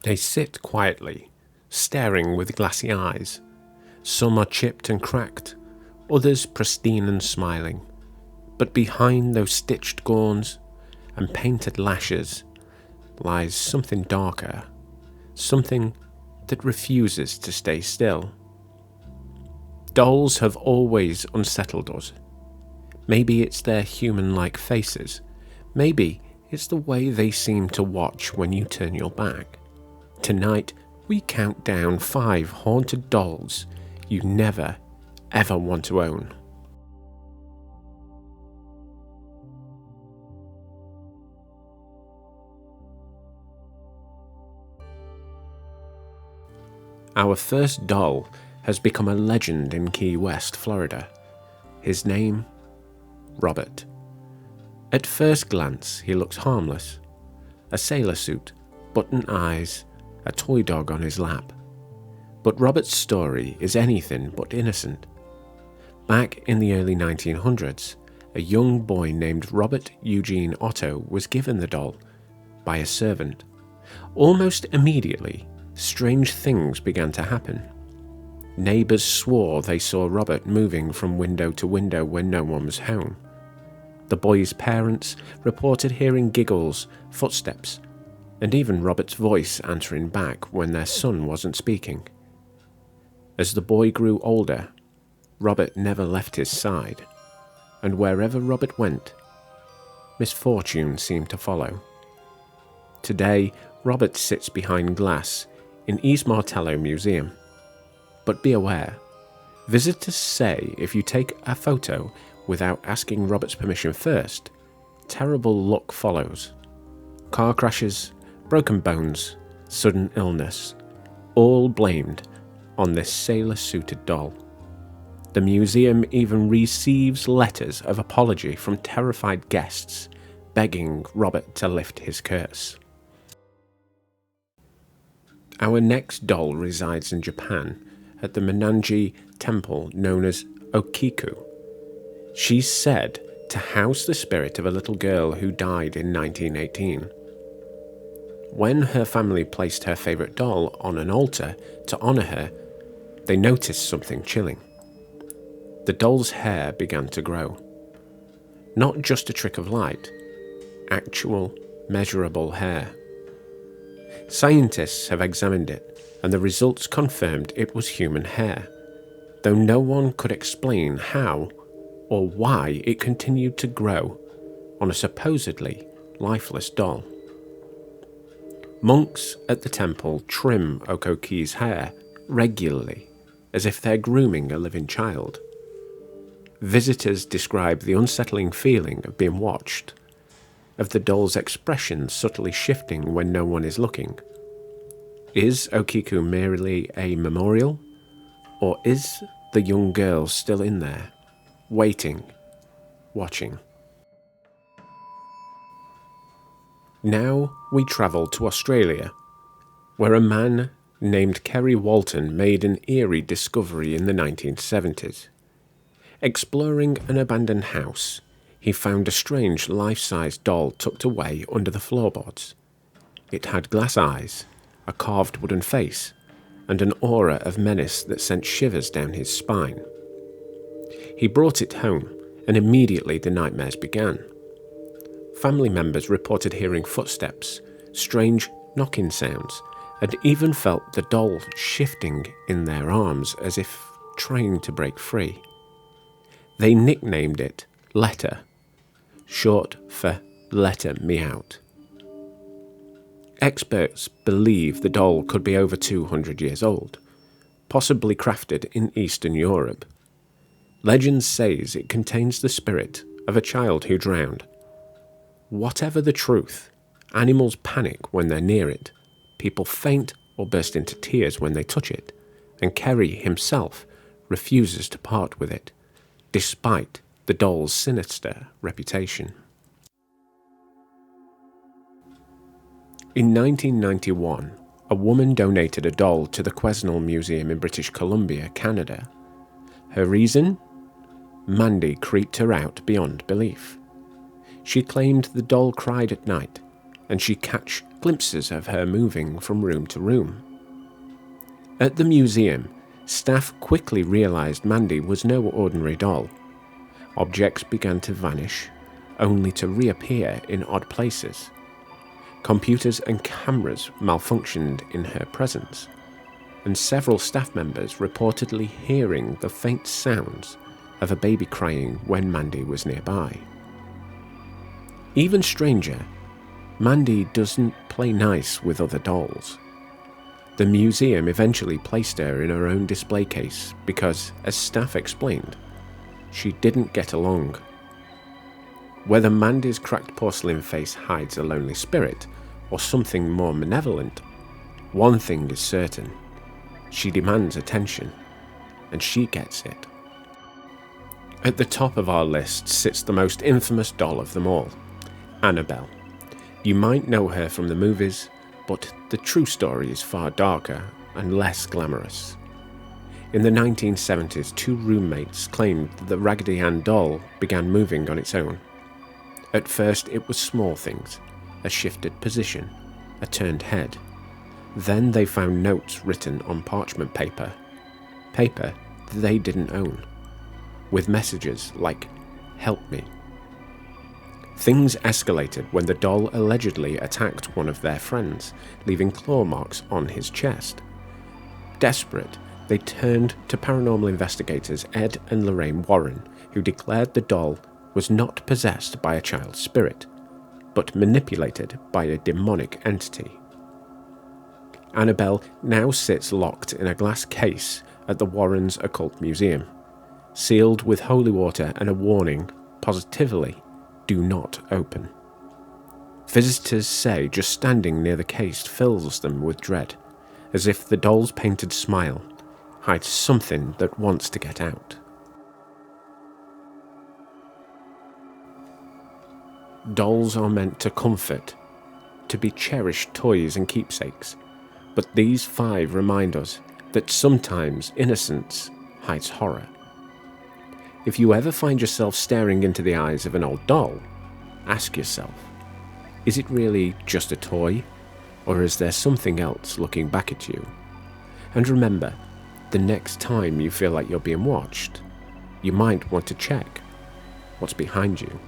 They sit quietly, staring with glassy eyes. Some are chipped and cracked, others pristine and smiling. But behind those stitched gawns and painted lashes lies something darker, something that refuses to stay still. Dolls have always unsettled us. Maybe it's their human-like faces. Maybe it's the way they seem to watch when you turn your back. Tonight, we count down 5 haunted dolls you never, ever want to own. Our first doll has become a legend in Key West, Florida. His name, Robert. At first glance, he looks harmless. A sailor suit, button eyes, a toy dog on his lap. But Robert's story is anything but innocent. Back in the early 1900s, a young boy named Robert Eugene Otto was given the doll by a servant. Almost immediately, strange things began to happen. Neighbours swore they saw Robert moving from window to window when no one was home. The boy's parents reported hearing giggles, footsteps, and even Robert's voice answering back when their son wasn't speaking. As the boy grew older, Robert never left his side, and wherever Robert went, misfortune seemed to follow. Today, Robert sits behind glass in East Martello Museum. But be aware, visitors say if you take a photo without asking Robert's permission first, terrible luck follows. Car crashes, broken bones, sudden illness, all blamed on this sailor-suited doll. The museum even receives letters of apology from terrified guests, begging Robert to lift his curse. Our next doll resides in Japan at the Manji temple known as Okiku. She's said to house the spirit of a little girl who died in 1918. When her family placed her favourite doll on an altar to honour her, they noticed something chilling. The doll's hair began to grow. Not just a trick of light, actual, measurable hair. Scientists have examined it, and the results confirmed it was human hair, though no one could explain how or why it continued to grow on a supposedly lifeless doll. Monks at the temple trim Okiku's hair regularly, as if they're grooming a living child. Visitors describe the unsettling feeling of being watched, of the doll's expression subtly shifting when no one is looking. Is Okiku merely a memorial, or is the young girl still in there, waiting, watching? Now we travel to Australia, where a man named Kerry Walton made an eerie discovery in the 1970s. Exploring an abandoned house, he found a strange life-size doll tucked away under the floorboards. It had glass eyes, a carved wooden face, and an aura of menace that sent shivers down his spine. He brought it home, and immediately the nightmares began. Family members reported hearing footsteps, strange knocking sounds, and even felt the doll shifting in their arms as if trying to break free. They nicknamed it Letta, short for Letta Me Out. Experts believe the doll could be over 200 years old, possibly crafted in Eastern Europe. Legend says it contains the spirit of a child who drowned. Whatever the truth, animals panic when they're near it, people faint or burst into tears when they touch it, and Kerry himself refuses to part with it, despite the doll's sinister reputation. In 1991, a woman donated a doll to the Quesnel Museum in British Columbia, Canada. Her reason? Mandy creeped her out beyond belief. She claimed the doll cried at night, and she'd catch glimpses of her moving from room to room. At the museum, staff quickly realised Mandy was no ordinary doll. Objects began to vanish, only to reappear in odd places. Computers and cameras malfunctioned in her presence, and several staff members reportedly hearing the faint sounds of a baby crying when Mandy was nearby. Even stranger, Mandy doesn't play nice with other dolls. The museum eventually placed her in her own display case because, as staff explained, she didn't get along. Whether Mandy's cracked porcelain face hides a lonely spirit or something more malevolent, one thing is certain: she demands attention, and she gets it. At the top of our list sits the most infamous doll of them all, Annabelle. You might know her from the movies, but the true story is far darker and less glamorous. In the 1970s, two roommates claimed that the Raggedy Ann doll began moving on its own. At first it was small things, a shifted position, a turned head. Then they found notes written on parchment paper that they didn't own, with messages like, "Help me." Things escalated when the doll allegedly attacked one of their friends, leaving claw marks on his chest. Desperate, they turned to paranormal investigators Ed and Lorraine Warren, who declared the doll was not possessed by a child spirit, but manipulated by a demonic entity. Annabelle now sits locked in a glass case at the Warrens' Occult Museum, sealed with holy water and a warning, positively, do not open. Visitors say just standing near the case fills them with dread, as if the doll's painted smile hides something that wants to get out. Dolls are meant to comfort, to be cherished toys and keepsakes, but these 5 remind us that sometimes innocence hides horror. If you ever find yourself staring into the eyes of an old doll, ask yourself, is it really just a toy, or is there something else looking back at you? And remember, the next time you feel like you're being watched, you might want to check what's behind you.